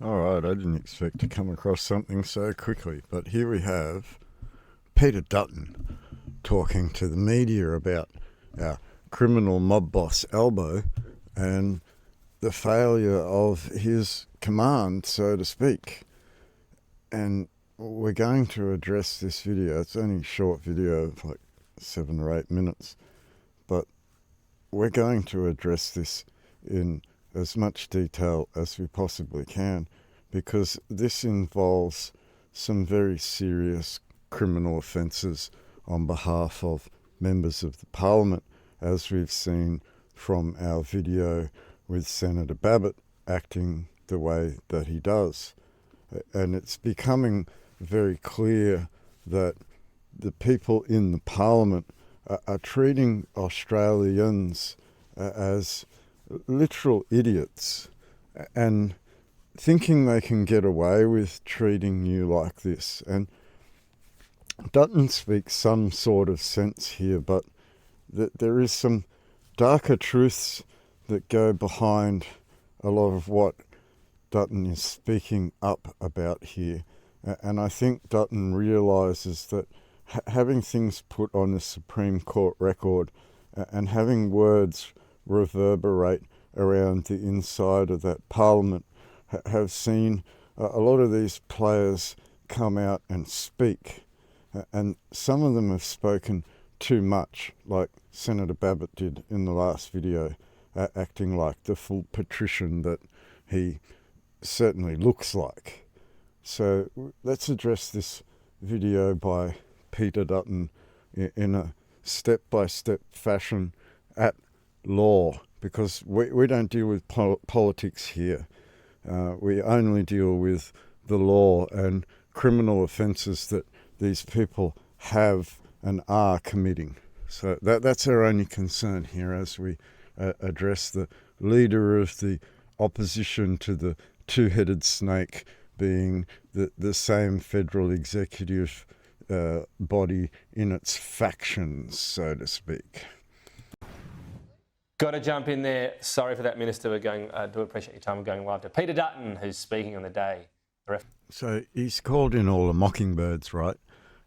All right, I didn't expect to come across something so quickly, but here we have Peter Dutton talking to the media about our criminal mob boss Albo and the failure of his command, so to speak. And we're going to address this video. It's only a short video of like 7 or 8 minutes, but we're going to address this in as much detail as we possibly can, because this involves some very serious criminal offences on behalf of members of the Parliament, as we've seen from our video with Senator Babbitt acting the way that he does. And it's becoming very clear that the people in the Parliament are treating Australians as literal idiots and thinking they can get away with treating you like this. And Dutton speaks some sort of sense here, but there is some darker truths that go behind a lot of what Dutton is speaking up about here. And I think Dutton realises that having things put on the Supreme Court record and having words reverberate around the inside of that Parliament have seen a lot of these players come out and speak. And some of them have spoken too much, like Senator Babbitt did in the last video, acting like the full patrician that he certainly looks like. So let's address this video by Peter Dutton in a step-by-step fashion at law, because we don't deal with politics here. We only deal with the law and criminal offences that these people have and are committing. So that's our only concern here as we address the leader of the opposition to the two-headed snake being the same federal executive body in its factions, so to speak. Got to jump in there. Sorry for that, Minister. We're going. Do appreciate your time. We're going live to Peter Dutton, who's speaking on the day. So he's called in all the mockingbirds, right?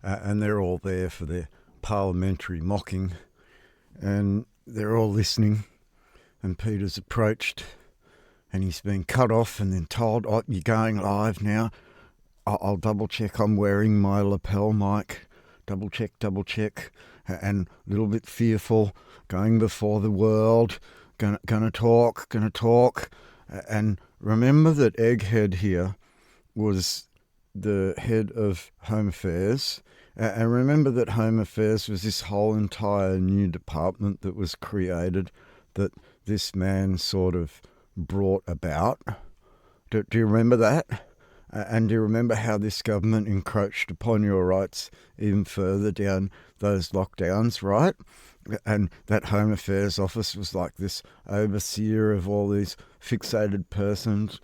And they're all there for their parliamentary mocking, and they're all listening. And Peter's approached, and he's been cut off, and then told, "Oh, you're going live now. I'll double check. I'm wearing my lapel mic. Double check. And a little bit fearful, going before the world, gonna talk. And remember that Egghead here was the head of Home Affairs. And remember that Home Affairs was this whole entire new department that was created that this man sort of brought about. Do you remember that? And do you remember how this government encroached upon your rights even further down those lockdowns, right? And that Home Affairs office was like this overseer of all these fixated persons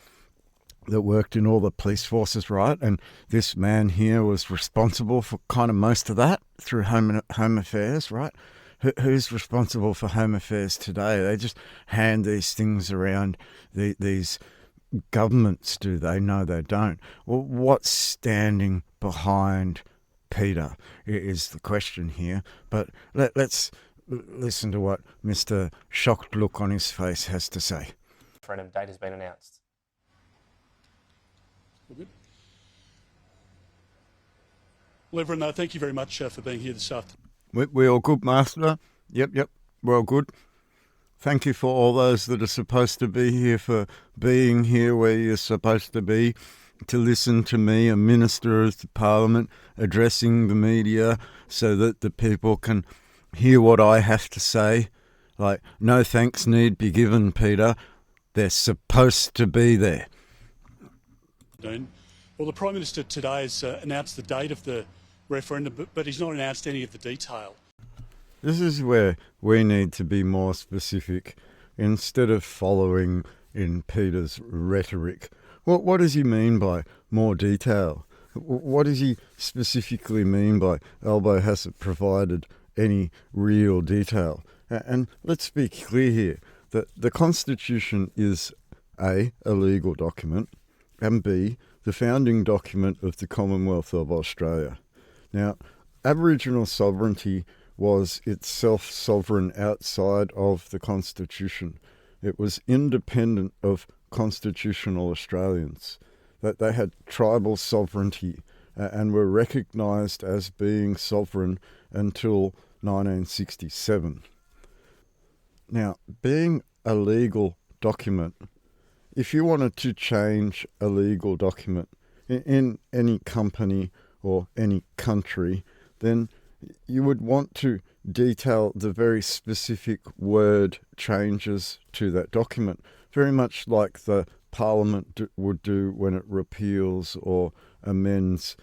that worked in all the police forces, right? And this man here was responsible for kind of most of that through Home Affairs, right? Who's responsible for Home Affairs today? They just hand these things around these governments, do they? No, they don't. Well, what's standing behind Peter is the question here. But let's listen to what Mr. Shocked look on his face has to say. Referendum date has been announced. All good. Well, everyone, thank you very much for being here this afternoon. We all good, Master? Yep, we're all good. Thank you for all those that are supposed to be here, for being here where you're supposed to be, to listen to me, a Minister of the Parliament, addressing the media so that the people can hear what I have to say. Like, no thanks need be given, Peter. They're supposed to be there. Well, the Prime Minister today has announced the date of the referendum, but he's not announced any of the detail. This is where we need to be more specific instead of following in Peter's rhetoric. What does he mean by more detail? What does he specifically mean by Albo hasn't provided any real detail? And let's be clear here that the Constitution is a legal document, and be the founding document of the Commonwealth of Australia. Now, Aboriginal sovereignty was itself sovereign outside of the Constitution. It was independent of constitutional Australians, that they had tribal sovereignty and were recognised as being sovereign until 1967. Now, being a legal document, if you wanted to change a legal document in any company or any country, then you would want to detail the very specific word changes to that document, very much like the Parliament would do when it repeals or amends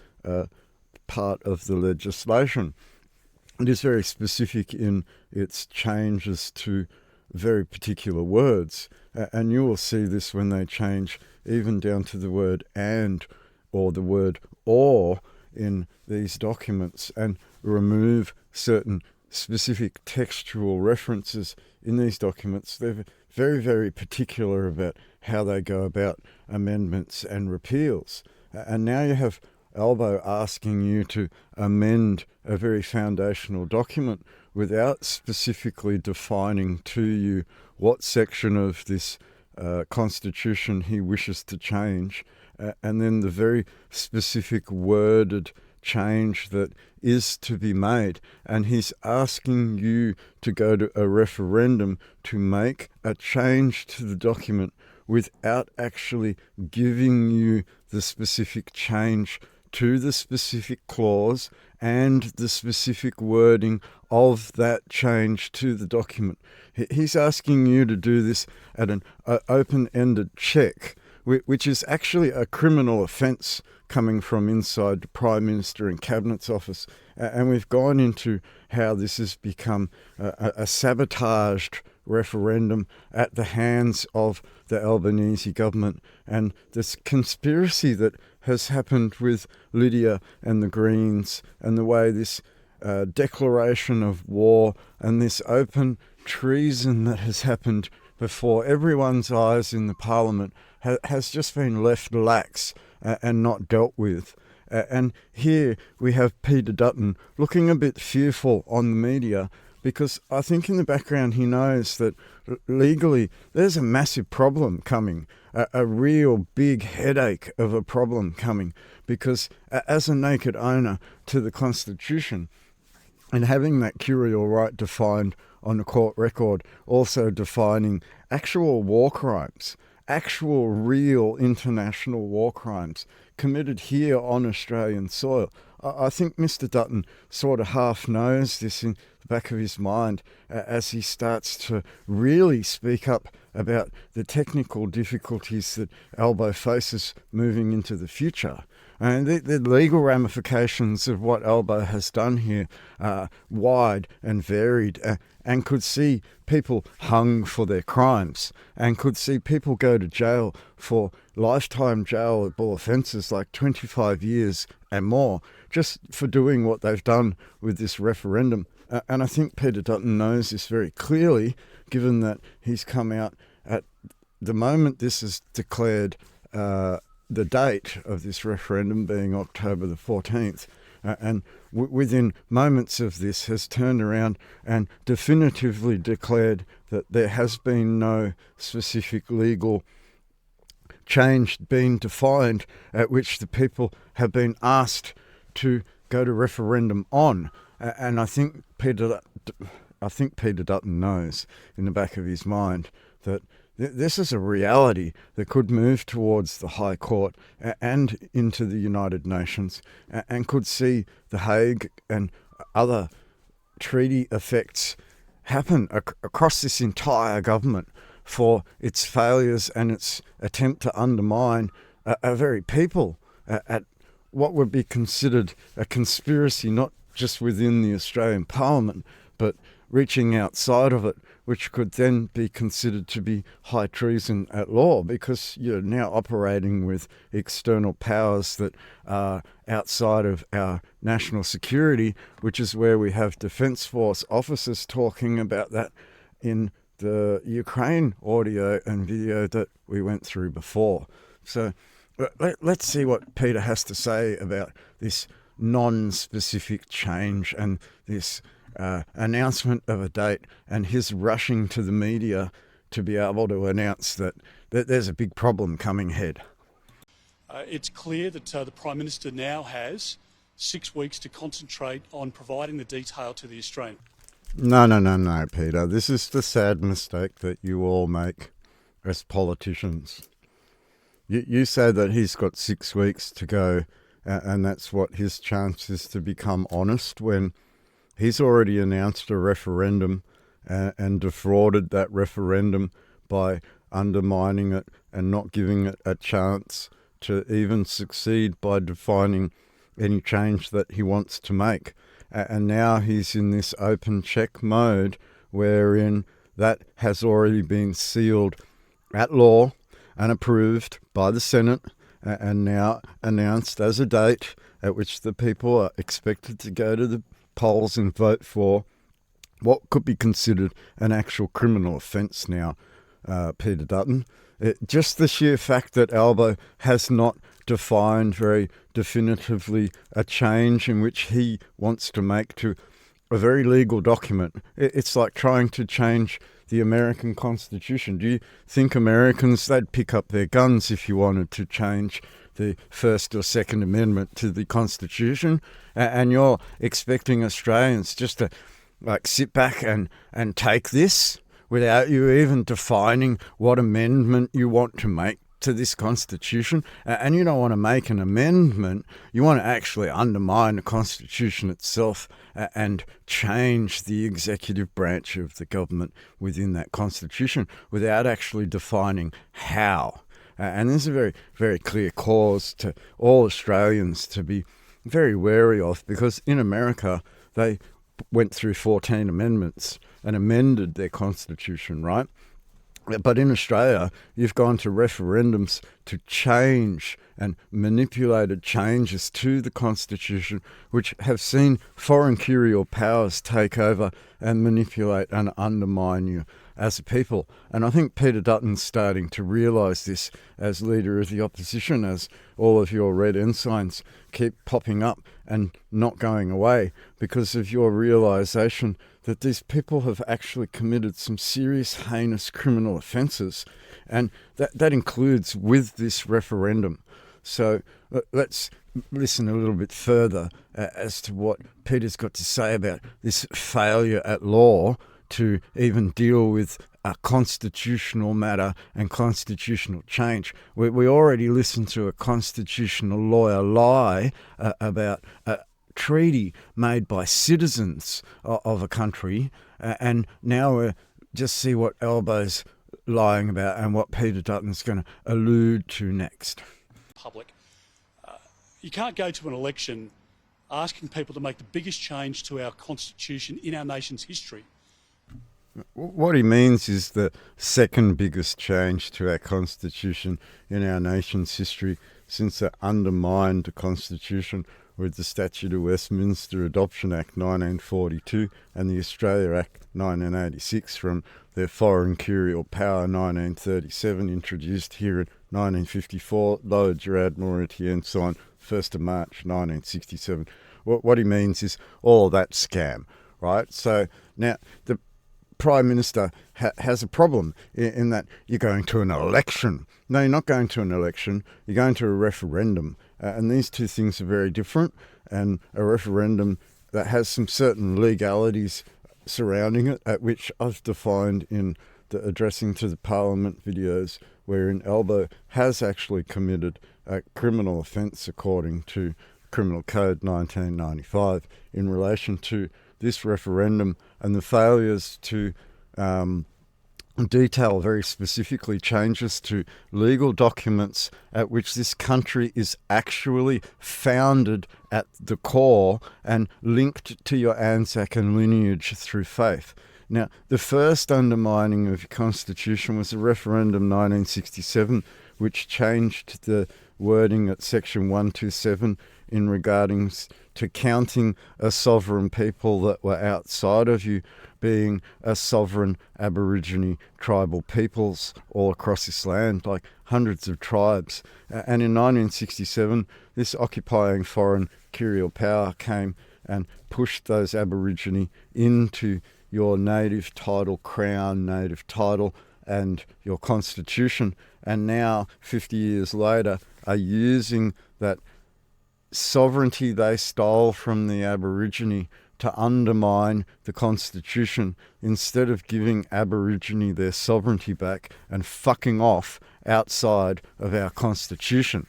part of the legislation. It is very specific in its changes to very particular words, and you will see this when they change even down to the word and or the word or in these documents, and remove certain specific textual references in these documents. They're very, very particular about how they go about amendments and repeals. And now you have Albo asking you to amend a very foundational document without specifically defining to you what section of this constitution he wishes to change, and then the very specific worded change that is to be made. And he's asking you to go to a referendum to make a change to the document without actually giving you the specific change to the specific clause and the specific wording of that change to the document. He's asking you to do this at an open-ended check, which is actually a criminal offence coming from inside the Prime Minister and Cabinet's office. And we've gone into how this has become a sabotaged referendum at the hands of the Albanese government, and this conspiracy that has happened with Lydia and the Greens, and the way this declaration of war and this open treason that has happened before everyone's eyes in the Parliament has just been left lax and not dealt with. And here we have Peter Dutton looking a bit fearful on the media, because I think in the background he knows that legally there's a massive problem coming, a real big headache of a problem coming, because as a naked owner to the Constitution, and having that curial right defined on the court record, also defining actual war crimes, actual real international war crimes committed here on Australian soil. I think Mr. Dutton sort of half knows this in the back of his mind as he starts to really speak up about the technical difficulties that Albo faces moving into the future. And the legal ramifications of what Albo has done here are wide and varied, and could see people hung for their crimes, and could see people go to jail for lifetime jailable offences like 25 years and more, just for doing what they've done with this referendum. And I think Peter Dutton knows this very clearly, given that he's come out at the moment this is declared the date of this referendum being October the 14th, and within moments of this has turned around and definitively declared that there has been no specific legal change being defined at which the people have been asked to go to referendum on. And I think Peter Dutton knows in the back of his mind that this is a reality that could move towards the High Court and into the United Nations, and could see The Hague and other treaty effects happen across this entire government for its failures and its attempt to undermine a very people at what would be considered a conspiracy, not just within the Australian Parliament, but reaching outside of it, which could then be considered to be high treason at law, because you're now operating with external powers that are outside of our national security, which is where we have Defence Force officers talking about that in the Ukraine audio and video that we went through before. So Let's see what Peter has to say about this non-specific change and this announcement of a date and his rushing to the media to be able to announce that there's a big problem coming ahead. It's clear that the Prime Minister now has 6 weeks to concentrate on providing the detail to the Australian. No, Peter. This is the sad mistake that you all make as politicians. You say that he's got 6 weeks to go, and that's what his chance is to become honest, when he's already announced a referendum and defrauded that referendum by undermining it and not giving it a chance to even succeed by defining any change that he wants to make. And now he's in this open check mode wherein that has already been sealed at law and approved by the Senate and now announced as a date at which the people are expected to go to the polls and vote for what could be considered an actual criminal offence now, Peter Dutton. Just the sheer fact that Albo has not defined very definitively a change in which he wants to make to a very legal document. It's like trying to change the American Constitution. Do you think Americans, they'd pick up their guns if you wanted to change the First or Second Amendment to the Constitution? And you're expecting Australians just to sit back and take this without you even defining what amendment you want to make to this Constitution? And you don't want to make an amendment, you want to actually undermine the Constitution itself and change the executive branch of the government within that Constitution without actually defining how. And there's a very, very clear cause to all Australians to be very wary of, because in America they went through 14 amendments and amended their Constitution, right? But in Australia, you've gone to referendums to change and manipulated changes to the Constitution, which have seen foreign curial powers take over and manipulate and undermine you as a people. And I think Peter Dutton's starting to realise this as leader of the opposition, as all of your red ensigns keep popping up and not going away because of your realisation that these people have actually committed some serious, heinous criminal offences, and that includes with this referendum. So let's listen a little bit further as to what Peter's got to say about this failure at law to even deal with a constitutional matter and constitutional change. We already listened to a constitutional lawyer lie about a treaty made by citizens of a country, and now we just see what Albo's lying about and what Peter Dutton's going to allude to next. Public. You can't go to an election asking people to make the biggest change to our Constitution in our nation's history. What he means is the second biggest change to our Constitution in our nation's history since it undermined the Constitution with the Statute of Westminster Adoption Act 1942 and the Australia Act 1986 from their foreign curial power 1937, introduced here in 1954, lowered your Admiralty ensign 1st of March 1967. What he means is all that scam, right? So now the Prime Minister has a problem in that you're going to an election. No, you're not going to an election. You're going to a referendum. And these two things are very different. And a referendum that has some certain legalities surrounding it, at which I've defined in the addressing to the Parliament videos, wherein Albo has actually committed a criminal offence according to Criminal Code 1995 in relation to this referendum and the failures to detail very specifically changes to legal documents at which this country is actually founded at the core and linked to your Anzac and lineage through faith. Now, the first undermining of your Constitution was the referendum 1967, which changed the wording at section 127 in regarding to counting a sovereign people that were outside of you being a sovereign Aborigine tribal peoples all across this land, like hundreds of tribes. And in 1967, this occupying foreign colonial power came and pushed those Aborigine into your native title, crown, native title, and your constitution. And now, 50 years later, are using that sovereignty they stole from the Aborigine to undermine the Constitution instead of giving Aborigine their sovereignty back and fucking off outside of our Constitution.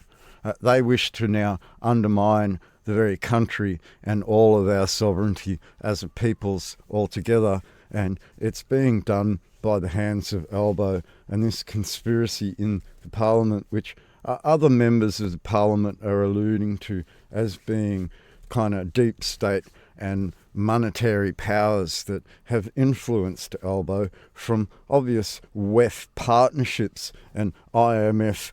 They wish to now undermine the very country and all of our sovereignty as a peoples altogether, and it's being done by the hands of Albo and this conspiracy in the Parliament, which other members of the Parliament are alluding to as being kind of deep state and monetary powers that have influenced Albo, from obvious WEF partnerships and IMF,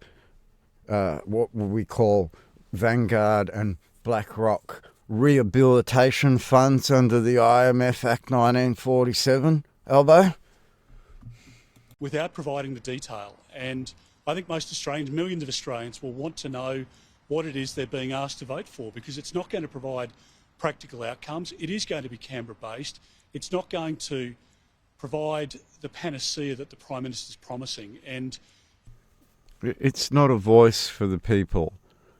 what we call Vanguard and BlackRock rehabilitation funds under the IMF Act 1947, Albo? Without providing the detail. And I think most Australians, millions of Australians, will want to know what it is they're being asked to vote for, because it's not going to provide practical outcomes. It is going to be Canberra-based. It's not going to provide the panacea that the Prime Minister's promising. And it's not a voice for the people.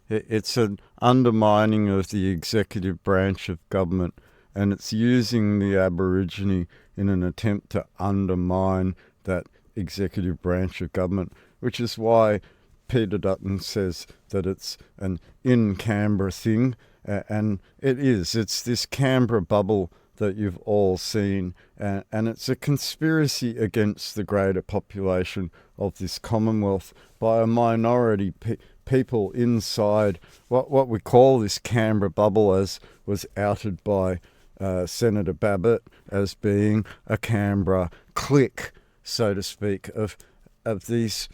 It's an undermining of the executive branch of government, and it's using the Aborigine in an attempt to undermine that executive branch of government, which is why Peter Dutton says that it's an in-Canberra thing, and it is. It's this Canberra bubble that you've all seen, and it's a conspiracy against the greater population of this Commonwealth by a minority people inside what we call this Canberra bubble, as was outed by Senator Babbitt as being a Canberra clique, so to speak, of these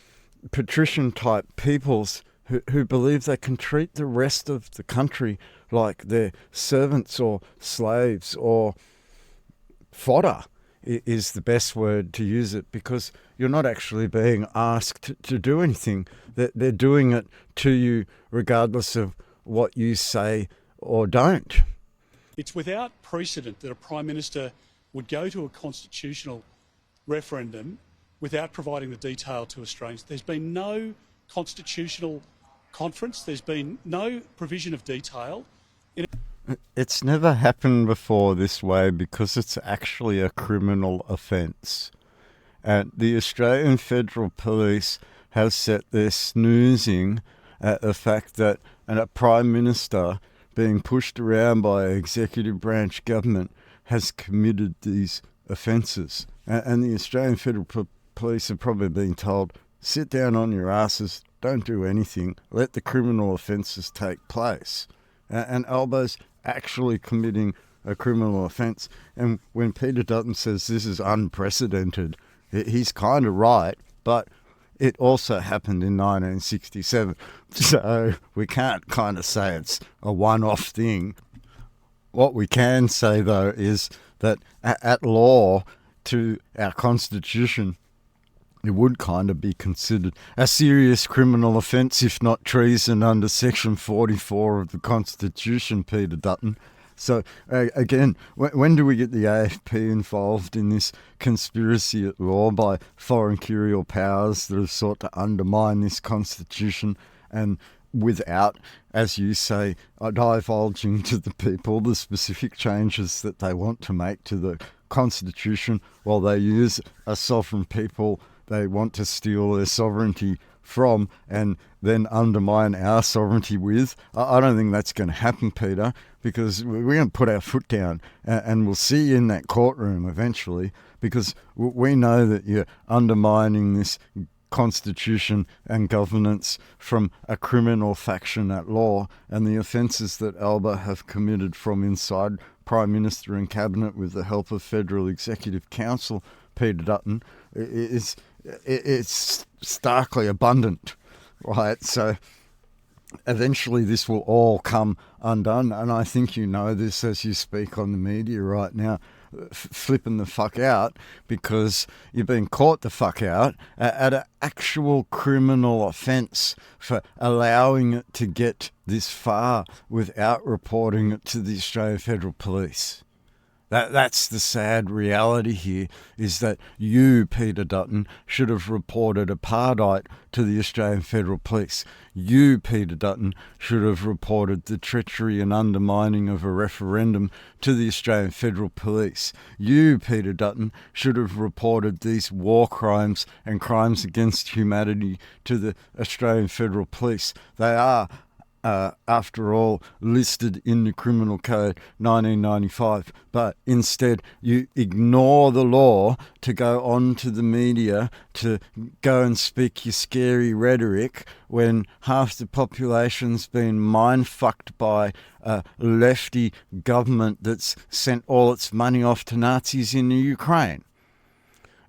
patrician-type peoples who believe they can treat the rest of the country like they're servants or slaves or fodder, is the best word to use it, because you're not actually being asked to do anything. They're doing it to you regardless of what you say or don't. it's without precedent that a Prime Minister would go to a constitutional referendum without providing the detail to Australians. There's been no constitutional conference. There's been no provision of detail. It's never happened before this way because it's actually a criminal offence. And the Australian Federal Police have set their snoozing at the fact that a Prime Minister being pushed around by an executive branch government has committed these offences. And the Australian Federal Police have probably been told, sit down on your asses, don't do anything, let the criminal offences take place. And Albo's actually committing a criminal offence. And when Peter Dutton says this is unprecedented, he's kind of right, but it also happened in 1967. So we can't kind of say it's a one-off thing. What we can say, though, is that at law to our Constitution, it would kind of be considered a serious criminal offence, if not treason, under Section 44 of the Constitution, Peter Dutton. So, again, when do we get the AFP involved in this conspiracy at law by foreign colonial powers that have sought to undermine this Constitution and without, as you say, divulging to the people the specific changes that they want to make to the Constitution while they use a sovereign people they want to steal their sovereignty from and then undermine our sovereignty with? I don't think that's going to happen, Peter, because we're going to put our foot down and we'll see you in that courtroom eventually, because we know that you're undermining this Constitution and governance from a criminal faction at law, and the offences that Alba have committed from inside Prime Minister and Cabinet with the help of Federal Executive Council, Peter Dutton, it's starkly abundant, right? So eventually this will all come undone. And I think you know this as you speak on the media right now, flipping the fuck out because you've been caught the fuck out at an actual criminal offence for allowing it to get this far without reporting it to the Australian Federal Police. That's the sad reality here, is that you, Peter Dutton, should have reported apartheid to the Australian Federal Police. You, Peter Dutton, should have reported the treachery and undermining of a referendum to the Australian Federal Police. You, Peter Dutton, should have reported these war crimes and crimes against humanity to the Australian Federal Police. They are after all, listed in the Criminal Code 1995, but instead you ignore the law to go on to the media to go and speak your scary rhetoric when half the population's been mind-fucked by a lefty government that's sent all its money off to Nazis in the Ukraine.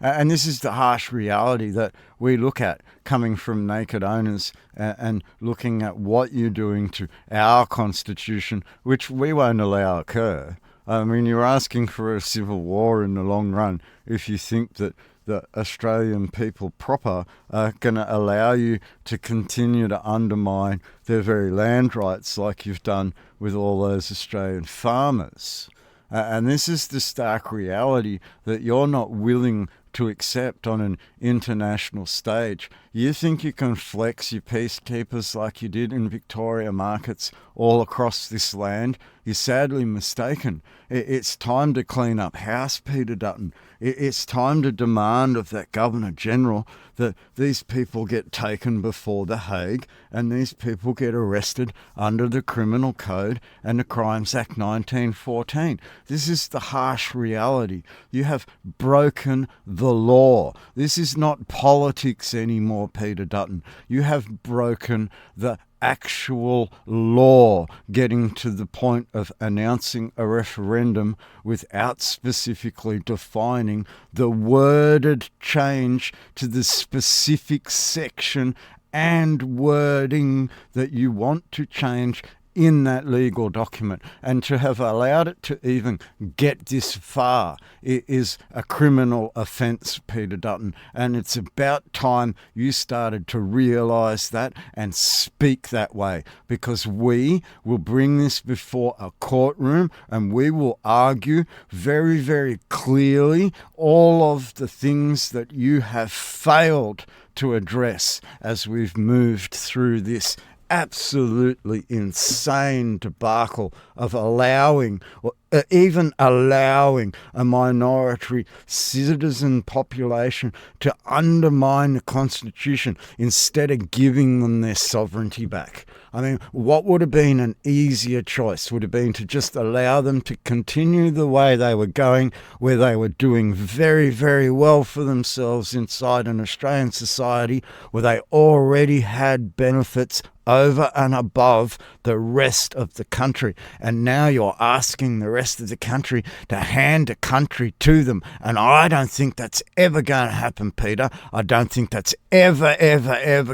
And this is the harsh reality that we look at coming from naked owners and looking at what you're doing to our constitution, which we won't allow occur. I mean, you're asking for a civil war in the long run if you think that the Australian people proper are going to allow you to continue to undermine their very land rights like you've done with all those Australian farmers. And this is the stark reality that you're not willing to accept on an international stage. You think you can flex your peacekeepers like you did in Victoria markets all across this land? You're sadly mistaken. It's time to clean up house, Peter Dutton. It's time to demand of that Governor-General that these people get taken before The Hague and these people get arrested under the Criminal Code and the Crimes Act 1914. This is the harsh reality. You have broken the law. This is not politics anymore, Peter Dutton. You have broken the actual law, getting to the point of announcing a referendum without specifically defining the worded change to the specific section and wording that you want to change in that legal document. And to have allowed it to even get this far, it is a criminal offence, Peter Dutton. And it's about time you started to realise that and speak that way, because we will bring this before a courtroom and we will argue very, very clearly all of the things that you have failed to address as we've moved through this absolutely insane debacle of allowing, or even allowing, a minority citizen population to undermine the Constitution instead of giving them their sovereignty back. I mean, what would have been an easier choice would have been to just allow them to continue the way they were going, where they were doing very, very well for themselves inside an Australian society where they already had benefits over and above the rest of the country. And now you're asking the rest of the country to hand a country to them. And I don't think that's ever going to happen, Peter. I don't think that's ever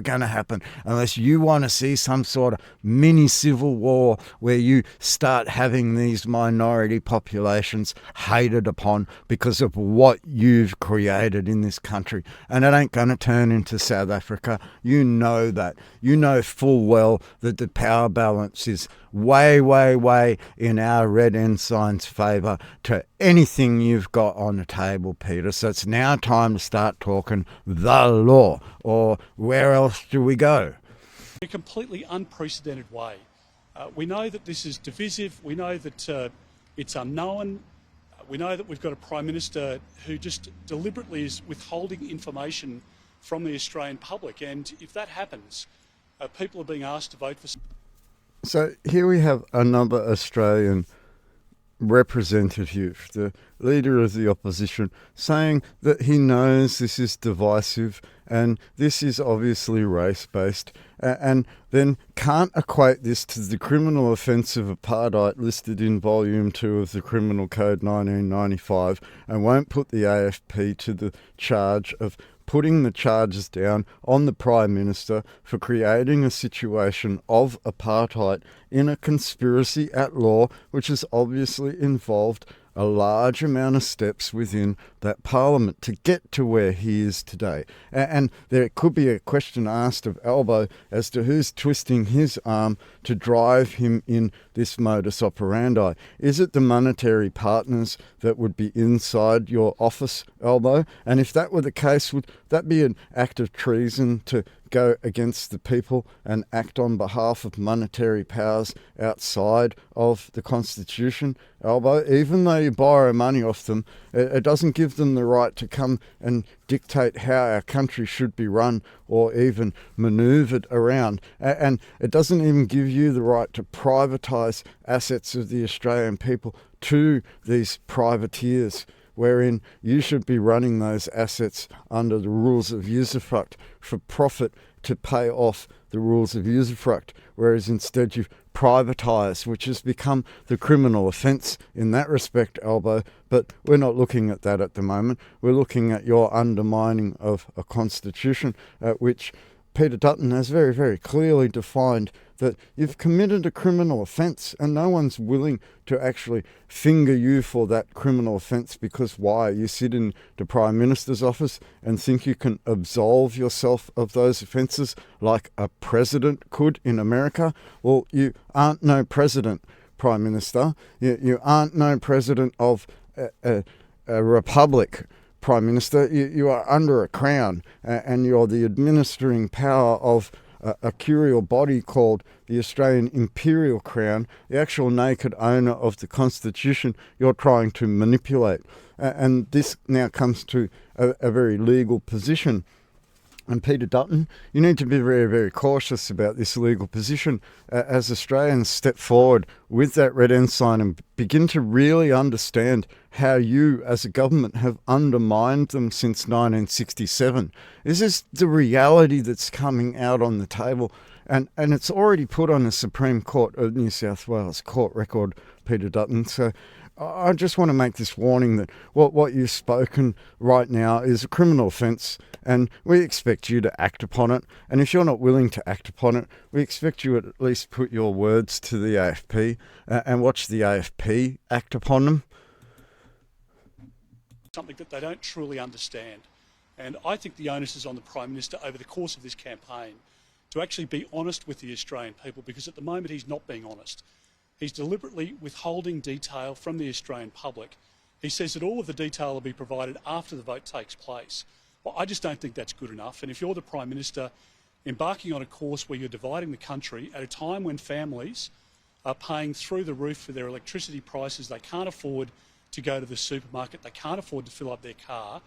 going to happen unless you want to see some sort of mini civil war where you start having these minority populations hated upon because of what you've created in this country. And it ain't going to turn into South Africa. You know that. You know full well that the power balance is way in our Red Ensign's favour to anything you've got on the table, Peter. So it's now time to start talking the law, or where else do we go? In a completely unprecedented way. We know that this is divisive. We know that it's unknown. We know that we've got a Prime Minister who just deliberately is withholding information from the Australian public. And if that happens, people are being asked to vote for... So here we have another Australian representative, the leader of the opposition, saying that he knows this is divisive and this is obviously race-based, and then can't equate this to the criminal offence of apartheid listed in Volume 2 of the Criminal Code 1995, and won't put the AFP to the charge of putting the charges down on the Prime Minister for creating a situation of apartheid in a conspiracy at law, which has obviously involved a large amount of steps within that parliament to get to where he is today. And there could be a question asked of Albo as to who's twisting his arm to drive him in this modus operandi. Is it the monetary partners that would be inside your office, Albo? And if that were the case, would that be an act of treason to go against the people and act on behalf of monetary powers outside of the Constitution, Albo? Even though you borrow money off them, it doesn't give them the right to come and dictate how our country should be run or even manoeuvred around. And it doesn't even give you the right to privatise assets of the Australian people to these privateers, wherein you should be running those assets under the rules of usufruct for profit to pay off the rules of usufruct, whereas instead you've privatised, which has become the criminal offence in that respect, Albo. But we're not looking at that at the moment. We're looking at your undermining of a constitution at which Peter Dutton has very, very clearly defined that you've committed a criminal offence and no one's willing to actually finger you for that criminal offence because why? You sit in the Prime Minister's office and think you can absolve yourself of those offences like a president could in America? Well, you aren't no president, Prime Minister. You aren't no president of a republic, Prime Minister. You are under a crown and you're the administering power of a curial body called the Australian Imperial Crown, the actual naked owner of the Constitution you're trying to manipulate. And this now comes to a very legal position. And Peter Dutton, you need to be very, very cautious about this legal position as Australians step forward with that red ensign and begin to really understand how you as a government have undermined them since 1967. This is the reality that's coming out on the table. And it's already put on the Supreme Court of New South Wales court record, Peter Dutton. So I just want to make this warning that what you've spoken right now is a criminal offence and we expect you to act upon it. And if you're not willing to act upon it, we expect you to at least put your words to the AFP and watch the AFP act upon them. Something that they don't truly understand. And I think the onus is on the Prime Minister over the course of this campaign to actually be honest with the Australian people, because at the moment he's not being honest. He's deliberately withholding detail from the Australian public. He says that all of the detail will be provided after the vote takes place. Well, I just don't think that's good enough. And if you're the Prime Minister embarking on a course where you're dividing the country at a time when families are paying through the roof for their electricity prices, they can't afford to go to the supermarket, they can't afford to fill up their car,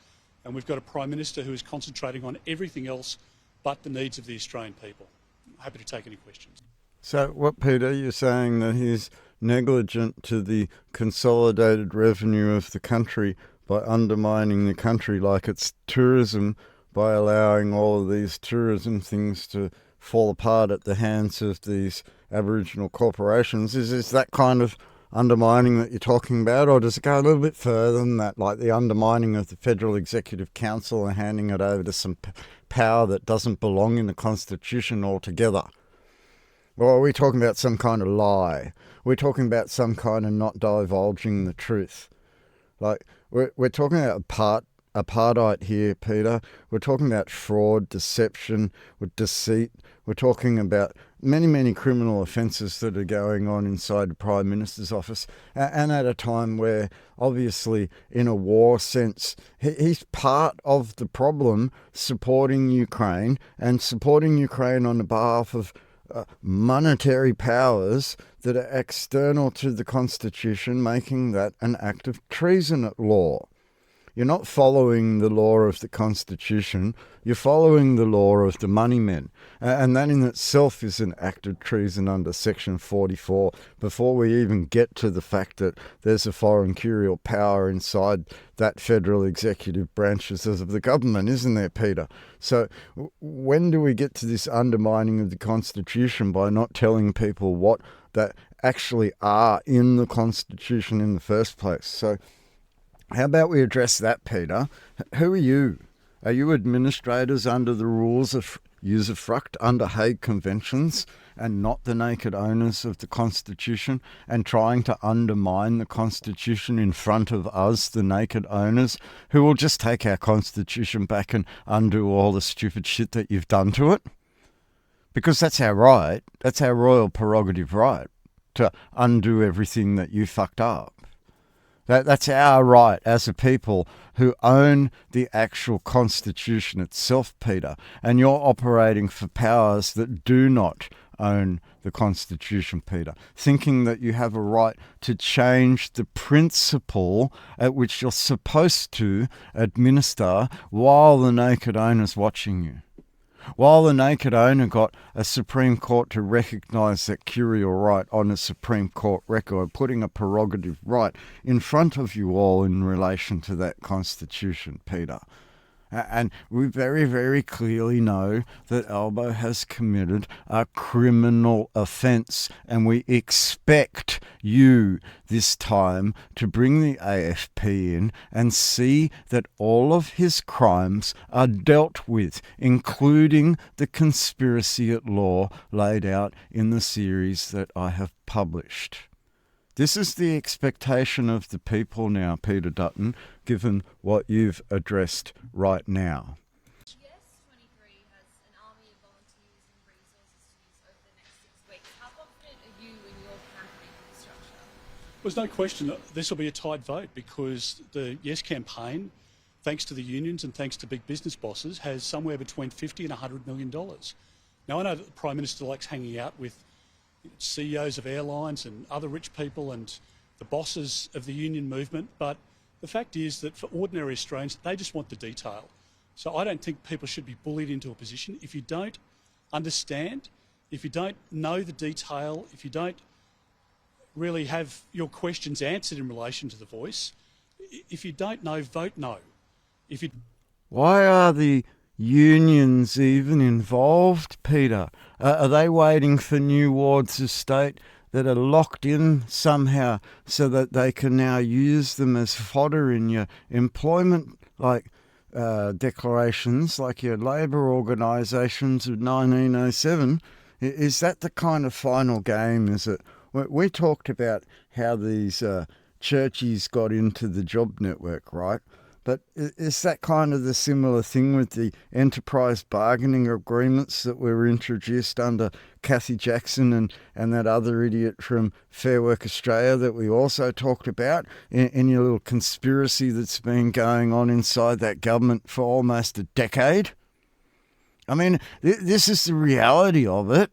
and we've got a Prime Minister who is concentrating on everything else but the needs of the Australian people. I'm happy to take any questions. So what, Peter, you're saying that he's negligent to the consolidated revenue of the country by undermining the country like it's tourism, by allowing all of these tourism things to fall apart at the hands of these Aboriginal corporations? Is that kind of undermining that you're talking about, or does it go a little bit further than that, like the undermining of the Federal Executive Council and handing it over to some power that doesn't belong in the Constitution altogether? Or are we talking about some kind of lie? We're talking about some kind of not divulging the truth. Like, we're talking about apartheid here, Peter. We're talking about fraud, deception, deceit. We're talking about many, many criminal offences that are going on inside the Prime Minister's office, and at a time where, obviously, in a war sense, he's part of the problem, supporting Ukraine and supporting Ukraine on the behalf of monetary powers that are external to the Constitution, making that an act of treason at law. You're not following the law of the Constitution, you're following the law of the money men. And that in itself is an act of treason under Section 44, before we even get to the fact that there's a foreign curial power inside that federal executive branches of the government, isn't there, Peter? So when do we get to this undermining of the Constitution by not telling people what that actually are in the Constitution in the first place? So how about we address that, Peter? Who are you Are you administrators under the rules of usufruct under Hague Conventions and not the naked owners of the Constitution, and trying to undermine the Constitution in front of us, the naked owners, who will just take our Constitution back and undo all the stupid shit that you've done to it? Because that's our right, that's our royal prerogative right, to undo everything that you fucked up. That's our right as a people who own the actual Constitution itself, Peter. And you're operating for powers that do not own the Constitution, Peter, thinking that you have a right to change the principle at which you're supposed to administer while the naked owner's watching you. While the naked owner got a Supreme Court to recognise that curial right on a Supreme Court record, putting a prerogative right in front of you all in relation to that Constitution, Peter. And we very, very clearly know that Albo has committed a criminal offence, and we expect you this time to bring the AFP in and see that all of his crimes are dealt with, including the conspiracy at law laid out in the series that I have published. This is the expectation of the people now, Peter Dutton, given what you've addressed right now. Yes, 23 has an army of volunteers and resources to use over the next 6 weeks. How confident are you in your campaign infrastructure? There's no question that this will be a tight vote, because the Yes campaign, thanks to the unions and thanks to big business bosses, has somewhere between $50 and $100 million. Now, I know that the Prime Minister likes hanging out with CEOs of airlines and other rich people and the bosses of the union movement, but the fact is that for ordinary Australians, they just want the detail. So I don't think people should be bullied into a position. If you don't understand, if you don't know the detail, if you don't really have your questions answered in relation to the voice, if you don't know, vote no. Why are the unions even involved, Peter? Are they waiting for new wards of state that are locked in somehow so that they can now use them as fodder in your employment declarations, like your labour organisations of 1907? Is that the kind of final game, is it? We talked about how these churchies got into the job network, right? But is that kind of the similar thing with the enterprise bargaining agreements that were introduced under Kathy Jackson and that other idiot from Fair Work Australia that we also talked about in your little conspiracy that's been going on inside that government for almost a decade? I mean, this is the reality of it.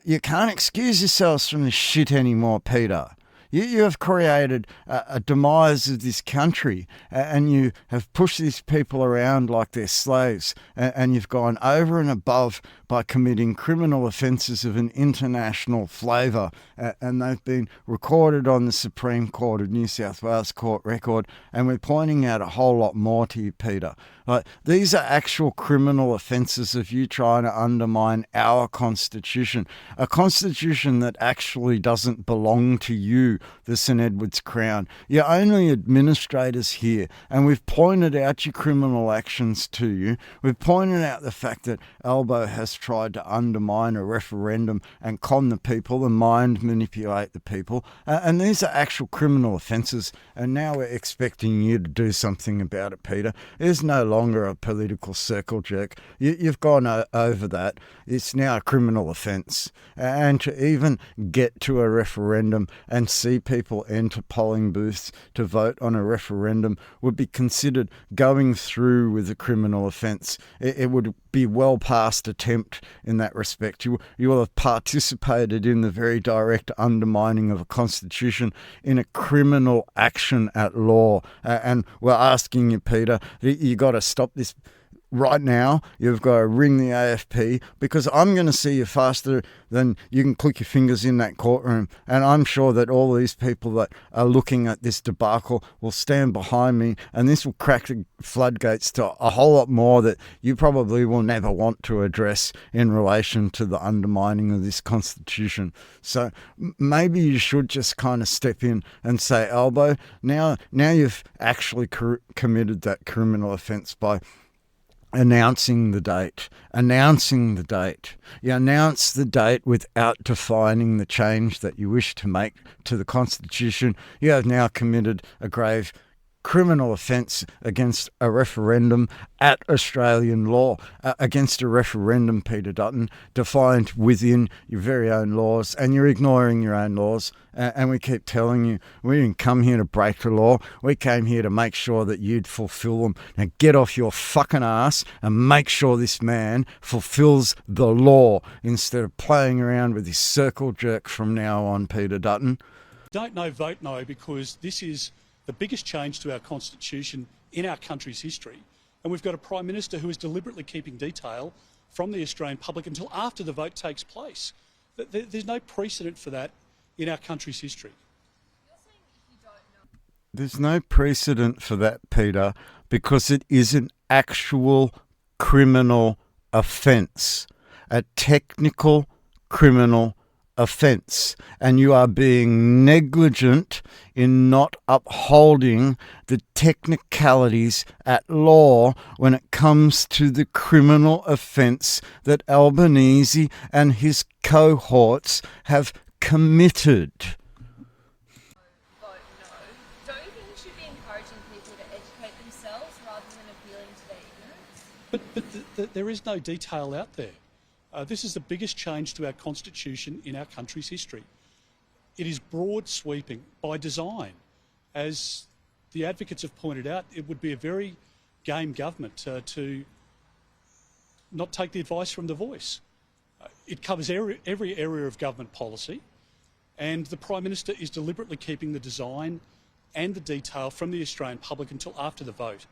You can't excuse yourselves from this shit anymore, Peter. You have created a demise of this country, and you have pushed these people around like they're slaves, and you've gone over and above by committing criminal offences of an international flavour, and they've been recorded on the Supreme Court of New South Wales court record, and we're pointing out a whole lot more to you, Peter. These are actual criminal offences of you trying to undermine our Constitution, a Constitution that actually doesn't belong to you, the St Edward's Crown. You're only administrators here, and we've pointed out your criminal actions to you. We've pointed out the fact that Albo has tried to undermine a referendum and con the people and mind manipulate the people, and these are actual criminal offences, and now we're expecting you to do something about it, Peter. There's no longer a political circle jerk. You've gone over that. It's now a criminal offence, and to even get to a referendum and see people enter polling booths to vote on a referendum would be considered going through with a criminal offence. It would be well past attempt in that respect. You will have participated in the very direct undermining of a constitution in a criminal action at law. And we're asking you, Peter, you got to stop this right now. You've got to ring the AFP, because I'm going to see you faster than you can click your fingers in that courtroom. And I'm sure that all these people that are looking at this debacle will stand behind me, and this will crack the floodgates to a whole lot more that you probably will never want to address in relation to the undermining of this Constitution. So maybe you should just kind of step in and say, Albo, now you've actually committed that criminal offence by announcing the date. You announce the date without defining the change that you wish to make to the Constitution. You have now committed a grave criminal offence against a referendum at Australian law, against a referendum, Peter Dutton, defined within your very own laws, and you're ignoring your own laws. And we keep telling you, we didn't come here to break the law. We came here to make sure that you'd fulfil them. Now get off your fucking ass and make sure this man fulfills the law instead of playing around with his circle jerk from now on, Peter Dutton. Don't know, vote no, because this is the biggest change to our Constitution in our country's history. And we've got a Prime Minister who is deliberately keeping detail from the Australian public until after the vote takes place. There's no precedent for that in our country's history. You're saying if you don't know. There's no precedent for that, Peter, because it is an actual criminal offence, a technical criminal offence, and you are being negligent in not upholding the technicalities at law when it comes to the criminal offence that Albanese and his cohorts have committed. Vote no. Don't you think you should be encouraging people to educate themselves rather than appealing to their ignorance? But there is no detail out there. This is the biggest change to our Constitution in our country's history. It is broad sweeping by design. As the advocates have pointed out, it would be a very game government to not take the advice from the voice. It covers every area of government policy, and the Prime Minister is deliberately keeping the design and the detail from the Australian public until after the vote.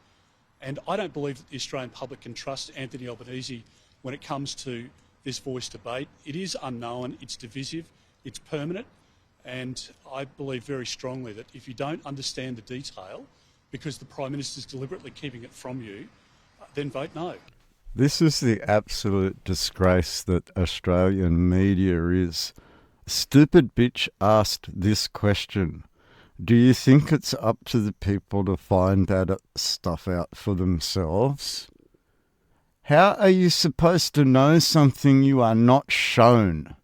And I don't believe that the Australian public can trust Anthony Albanese when it comes to this voice debate. It is unknown, it's divisive, it's permanent, and I believe very strongly that if you don't understand the detail, because the Prime Minister is deliberately keeping it from you, then vote no. This is the absolute disgrace that Australian media is. Stupid bitch asked this question. Do you think it's up to the people to find that stuff out for themselves? How are you supposed to know something you are not shown?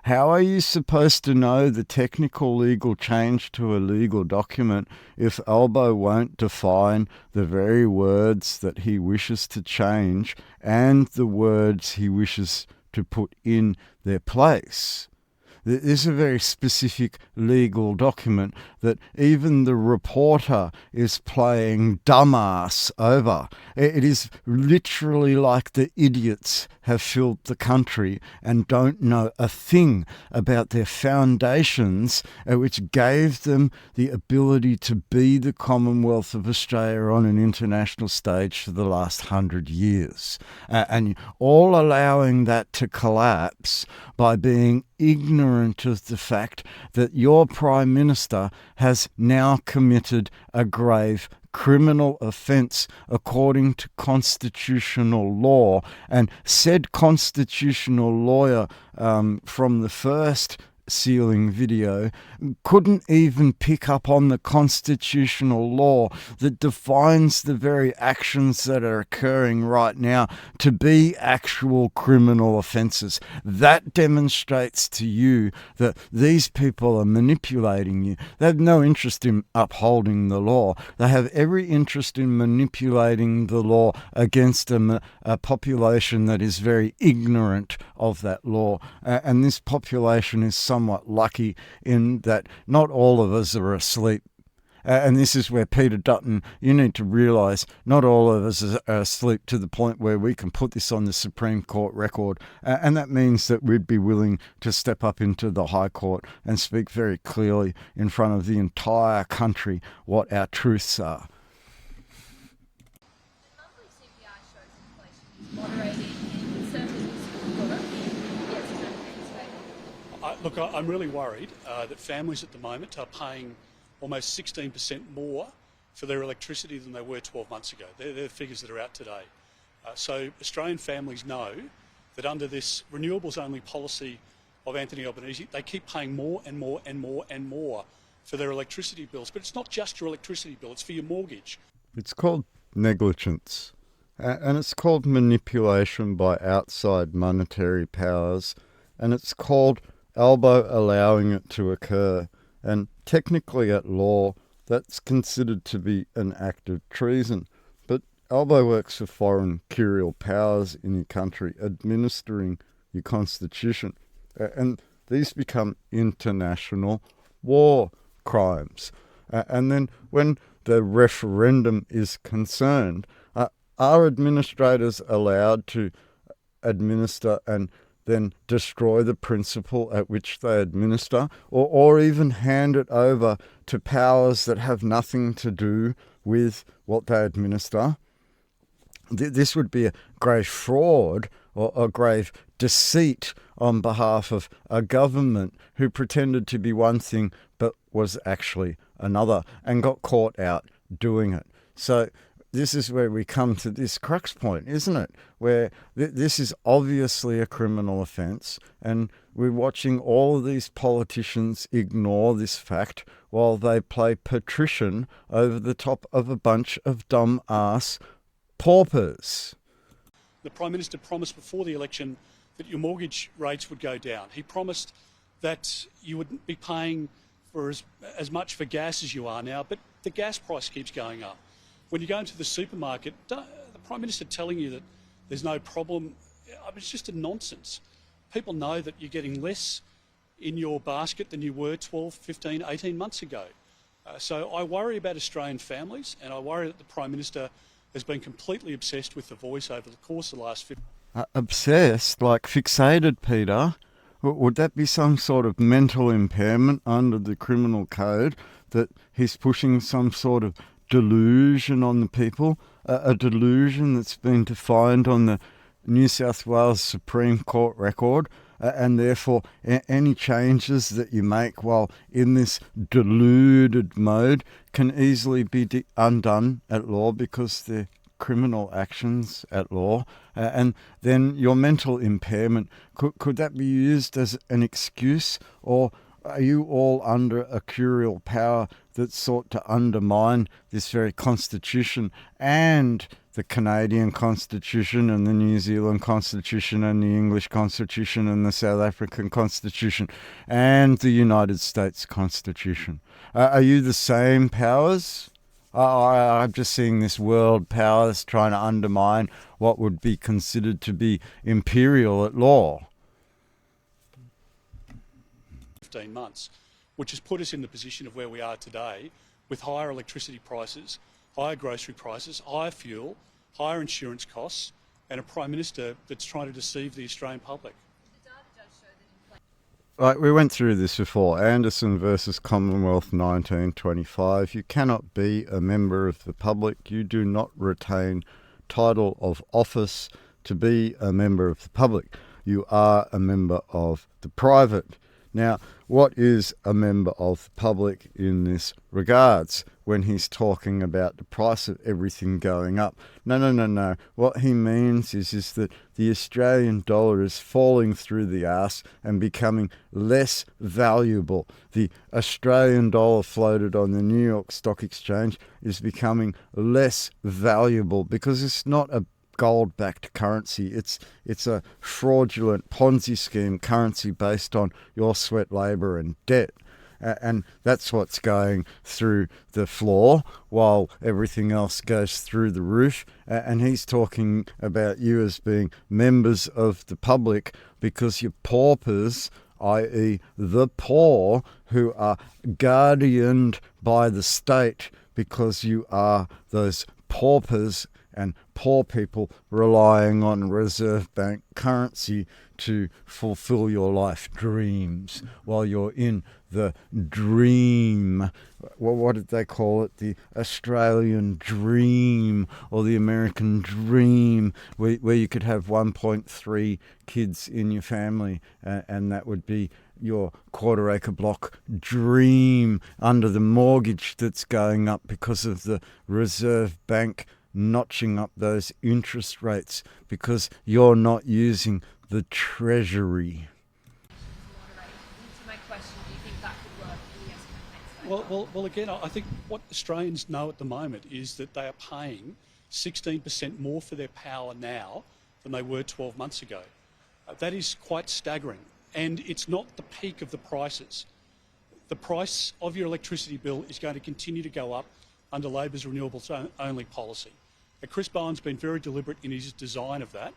How are you supposed to know the technical legal change to a legal document if Albo won't define the very words that he wishes to change and the words he wishes to put in their place? This is a very specific legal document that even the reporter is playing dumbass over. It is literally like the idiots have filled the country and don't know a thing about their foundations, which gave them the ability to be the Commonwealth of Australia on an international stage for the last 100 years. And all allowing that to collapse by being ignorant of the fact that your Prime Minister has now committed a grave criminal offence according to constitutional law, and said constitutional lawyer from the first sealing video couldn't even pick up on the constitutional law that defines the very actions that are occurring right now to be actual criminal offences. That demonstrates to you that these people are manipulating you. They have no interest in upholding the law. They have every interest in manipulating the law against a population that is very ignorant of that law. And this population is somewhat lucky in that not all of us are asleep. And this is where, Peter Dutton, you need to realise not all of us are asleep to the point where we can put this on the Supreme Court record. And that means that we'd be willing to step up into the High Court and speak very clearly in front of the entire country what our truths are. The monthly CPI shows inflation is moderating and conservatives support Look, I'm really worried that families at the moment are paying almost 16% more for their electricity than they were 12 months ago. They're the figures that are out today. So Australian families know that under this renewables-only policy of Anthony Albanese, they keep paying more and more and more and more for their electricity bills. But it's not just your electricity bill, it's for your mortgage. It's called negligence. And it's called manipulation by outside monetary powers, and it's called Albo allowing it to occur. And technically at law, that's considered to be an act of treason. But Albo works for foreign curial powers in your country, administering your constitution. And these become international war crimes. And then when the referendum is concerned, are administrators allowed to administer and then destroy the principle at which they administer, or even hand it over to powers that have nothing to do with what they administer? This would be a grave fraud or a grave deceit on behalf of a government who pretended to be one thing but was actually another and got caught out doing it. So this is where we come to this crux point, isn't it? Where this is obviously a criminal offence, and we're watching all of these politicians ignore this fact while they play patrician over the top of a bunch of dumb-ass paupers. The Prime Minister promised before the election that your mortgage rates would go down. He promised that you wouldn't be paying for as much for gas as you are now, but the gas price keeps going up. When you go into the supermarket, the Prime Minister telling you that there's no problem, it's just a nonsense. People know that you're getting less in your basket than you were 12, 15, 18 months ago. So I worry about Australian families, and I worry that the Prime Minister has been completely obsessed with the Voice over the course of the last 50 Obsessed? Like fixated, Peter? Would that be some sort of mental impairment under the criminal code, that he's pushing some sort of delusion on the people, a delusion that's been defined on the New South Wales Supreme Court record, and therefore any changes that you make while in this deluded mode can easily be undone at law because they're criminal actions at law, and then your mental impairment, could that be used as an excuse, or are you all under a curial power that sought to undermine this very Constitution and the Canadian Constitution and the New Zealand Constitution and the English Constitution and the South African Constitution and the United States Constitution? Are you the same powers? I'm just seeing this world powers trying to undermine what would be considered to be imperial at law. 15 months, which has put us in the position of where we are today, with higher electricity prices, higher grocery prices, higher fuel, higher insurance costs, and a Prime Minister that's trying to deceive the Australian public. The data does show that inflation. Like we went through this before, Anderson versus Commonwealth 1925. You cannot be a member of the public. You do not retain title of office to be a member of the public. You are a member of the private. Now, what is a member of the public in this regards when he's talking about the price of everything going up? No. What he means is that the Australian dollar is falling through the arse and becoming less valuable. The Australian dollar floated on the New York Stock Exchange is becoming less valuable because it's not a gold-backed currency. It's a fraudulent Ponzi scheme currency based on your sweat, labour and debt. And that's what's going through the floor while everything else goes through the roof. And he's talking about you as being members of the public because you're paupers, i.e. the poor, who are guardianed by the state because you are those paupers and poor people relying on Reserve Bank currency to fulfill your life dreams while you're in the dream. Well, what did they call it? The Australian dream or the American dream, where you could have 1.3 kids in your family, and that would be your quarter-acre block dream under the mortgage that's going up because of the Reserve Bank notching up those interest rates because you're not using the Treasury. To my question, do you think that could work in the Yes campaign? Well, again, I think what Australians know at the moment is that they are paying 16% more for their power now than they were 12 months ago. That is quite staggering, and it's not the peak of the prices. The price of your electricity bill is going to continue to go up under Labor's renewables-only policy. Chris Bowen's been very deliberate in his design of that.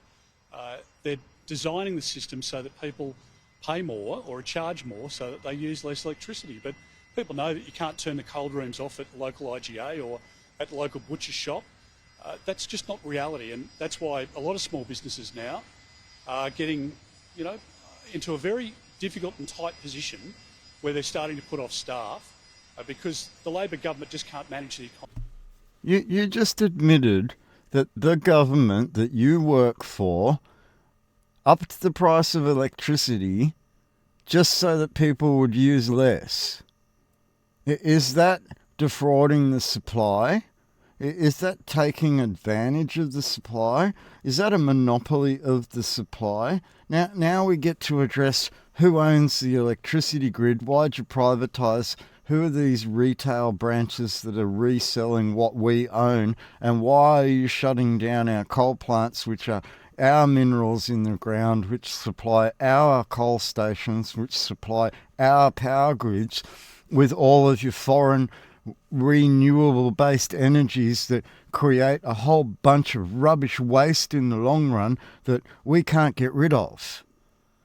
They're designing the system so that people pay more or are charged more so that they use less electricity. But people know that you can't turn the cold rooms off at the local IGA or at the local butcher's shop. That's just not reality, and that's why a lot of small businesses now are getting, into a very difficult and tight position where they're starting to put off staff because the Labor government just can't manage the economy. You just admitted that the government that you work for upped the price of electricity just so that people would use less. Is that defrauding the supply? Is that taking advantage of the supply? Is that a monopoly of the supply? Now we get to address who owns the electricity grid. Why'd you privatise? Who are these retail branches that are reselling what we own? And why are you shutting down our coal plants, which are our minerals in the ground, which supply our coal stations, which supply our power grids, with all of your foreign renewable-based energies that create a whole bunch of rubbish waste in the long run that we can't get rid of?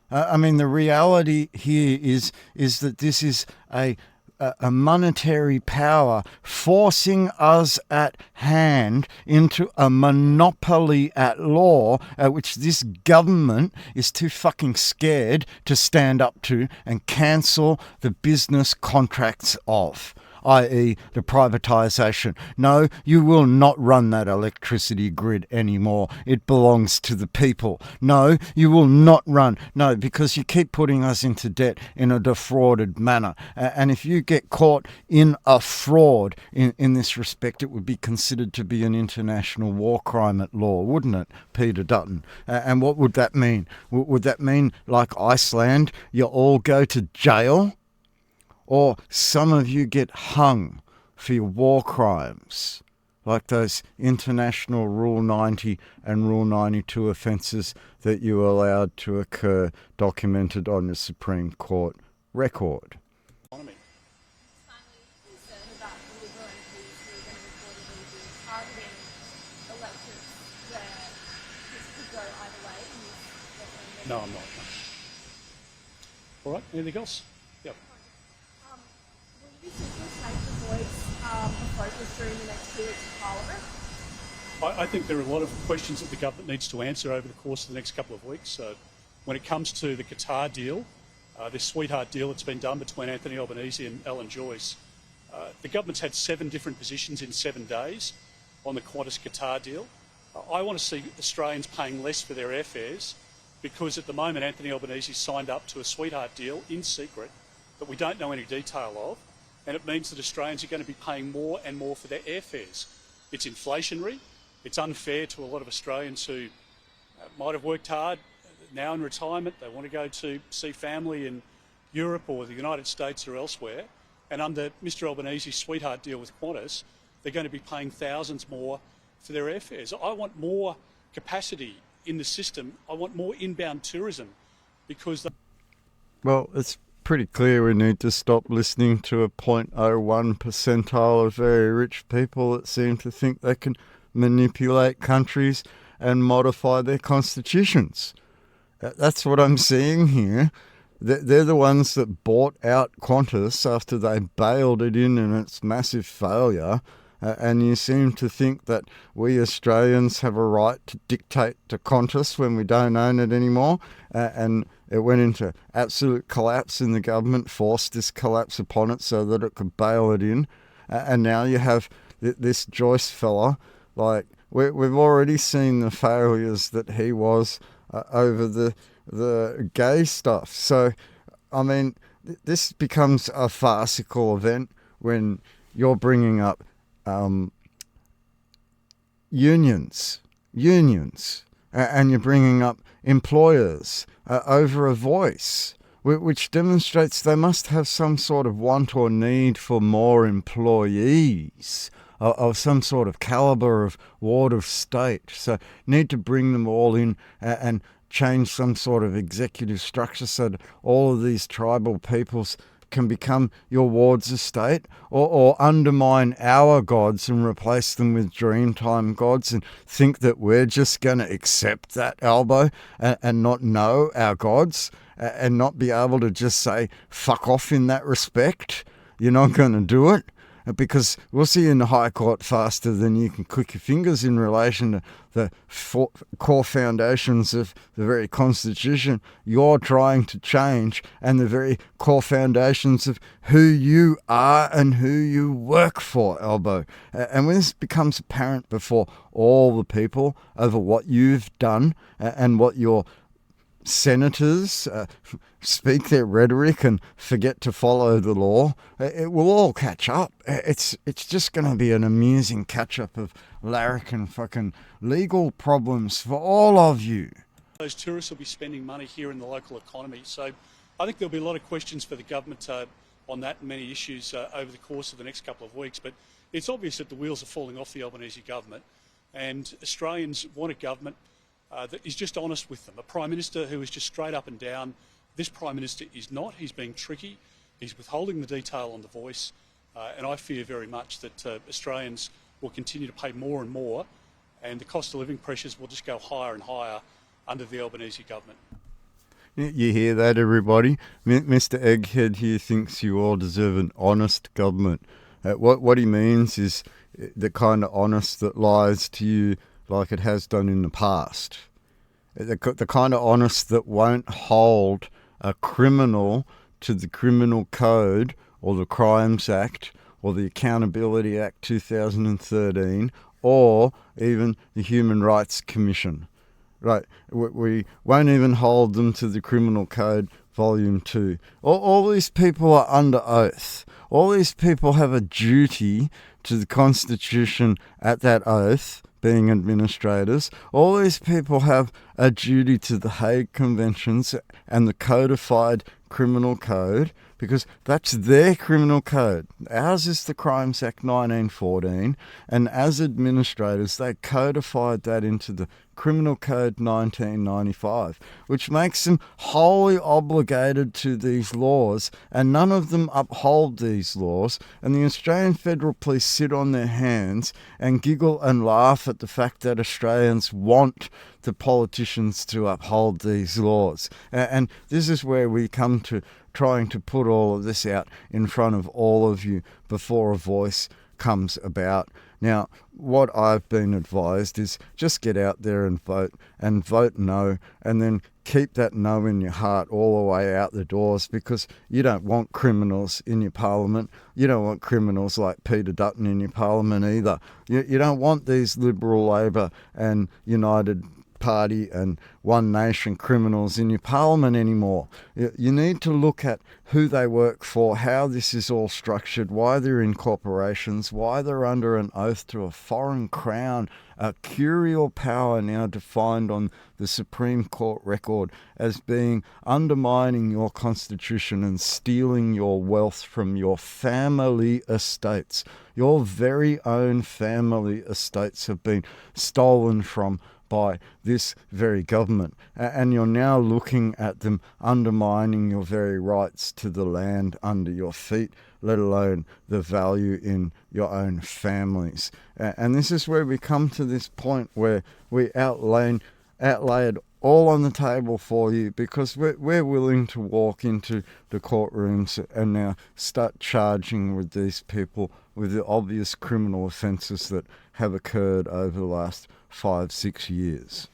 The reality here is that this is a monetary power forcing us at hand into a monopoly at law at which this government is too fucking scared to stand up to and cancel the business contracts of, i.e. the privatisation. No, you will not run that electricity grid anymore. It belongs to the people. No, you will not run. No, because you keep putting us into debt in a defrauded manner. And if you get caught in a fraud in this respect, it would be considered to be an international war crime at law, wouldn't it, Peter Dutton? And what would that mean? Would that mean, like Iceland, you all go to jail? Or some of you get hung for your war crimes, like those international Rule 90 and Rule 92 offences that you allowed to occur, documented on the Supreme Court record. Finally, concern about the Liberal MPs who are going to reportedly be targeting electorates where this could go either way in this referendum. No, I'm not. All right, anything else? Yep. Will you simply take the voice a focus during the next 2 weeks of Parliament? I think there are a lot of questions that the government needs to answer over the course of the next couple of weeks. When it comes to the Qatar deal, this sweetheart deal that's been done between Anthony Albanese and Alan Joyce, the government's had 7 different positions in 7 days on the Qantas Qatar deal. I want to see Australians paying less for their airfares because at the moment Anthony Albanese signed up to a sweetheart deal in secret that we don't know any detail of, and it means that Australians are going to be paying more and more for their airfares. It's inflationary. It's unfair to a lot of Australians who might have worked hard, now in retirement. They want to go to see family in Europe or the United States or elsewhere. And under Mr Albanese's sweetheart deal with Qantas, they're going to be paying thousands more for their airfares. I want more capacity in the system. I want more inbound tourism because... Well, it's pretty clear we need to stop listening to a 0.01 percentile of very rich people that seem to think they can manipulate countries and modify their constitutions. That's what I'm seeing here. They're the ones that bought out Qantas after they bailed it in its massive failure. And you seem to think that we Australians have a right to dictate to Qantas when we don't own it anymore. And it went into absolute collapse in the government, forced this collapse upon it so that it could bail it in. And now you have this Joyce fella. Like, we've already seen the failures that he was over the gay stuff. So, I mean, this becomes a farcical event when you're bringing up unions, and you're bringing up employers over a voice, which demonstrates they must have some sort of want or need for more employees. of some sort of calibre of ward of state. So need to bring them all in and change some sort of executive structure so that all of these tribal peoples can become your wards of state, or undermine our gods and replace them with Dreamtime gods and think that we're just going to accept that, Albo, and not know our gods and not be able to just say fuck off in that respect. You're not going to do it, because we'll see you in the High Court faster than you can click your fingers in relation to the core foundations of the very Constitution you're trying to change, and the very core foundations of who you are and who you work for, Albo. And when this becomes apparent before all the people over what you've done and what your senators speak their rhetoric and forget to follow the law, it will all catch up. It's just going to be an amusing catch-up of larrikin fucking legal problems for all of you. Those tourists will be spending money here in the local economy. So I think there'll be a lot of questions for the government on that and many issues over the course of the next couple of weeks. But it's obvious that the wheels are falling off the Albanese government, and Australians want a government that is just honest with them. A Prime Minister who is just straight up and down. This Prime Minister is not. He's being tricky. He's withholding the detail on the Voice. And I fear very much that Australians will continue to pay more and more, and the cost of living pressures will just go higher and higher under the Albanese government. You hear that, everybody? Mr. Egghead here thinks you all deserve an honest government. What he means is the kind of honest that lies to you like it has done in the past. The kind of honest that won't hold a criminal to the Criminal Code or the Crimes Act or the Accountability Act 2013 or even the Human Rights Commission. Right, we won't even hold them to the Criminal Code Volume 2. All these people are under oath. All these people have a duty to the Constitution at that oath, being administrators. All these people have a duty to the Hague Conventions and the codified criminal code, because that's their criminal code. Ours is the Crimes Act 1914, and as administrators, they codified that into the Criminal Code 1995, which makes them wholly obligated to these laws, and none of them uphold these laws, and the Australian Federal Police sit on their hands and giggle and laugh at the fact that Australians want the politicians to uphold these laws. And this is where we come to trying to put all of this out in front of all of you before a voice comes about. Now, what I've been advised is just get out there and vote no, and then keep that no in your heart all the way out the doors, because you don't want criminals in your parliament. You don't want criminals like Peter Dutton in your parliament either. You don't want these Liberal, Labor and United Party and One Nation criminals in your parliament anymore. You need to look at who they work for, how this is all structured, why they're in corporations, why they're under an oath to a foreign crown, a curial power now defined on the Supreme Court record as being undermining your constitution and stealing your wealth from your family estates. Your very own family estates have been stolen from by this very government, and you're now looking at them undermining your very rights to the land under your feet, let alone the value in your own families. And this is where we come to this point where we outlaid all on the table for you, because we're willing to walk into the courtrooms and now start charging with these people with the obvious criminal offences that have occurred over the last 5-6 years.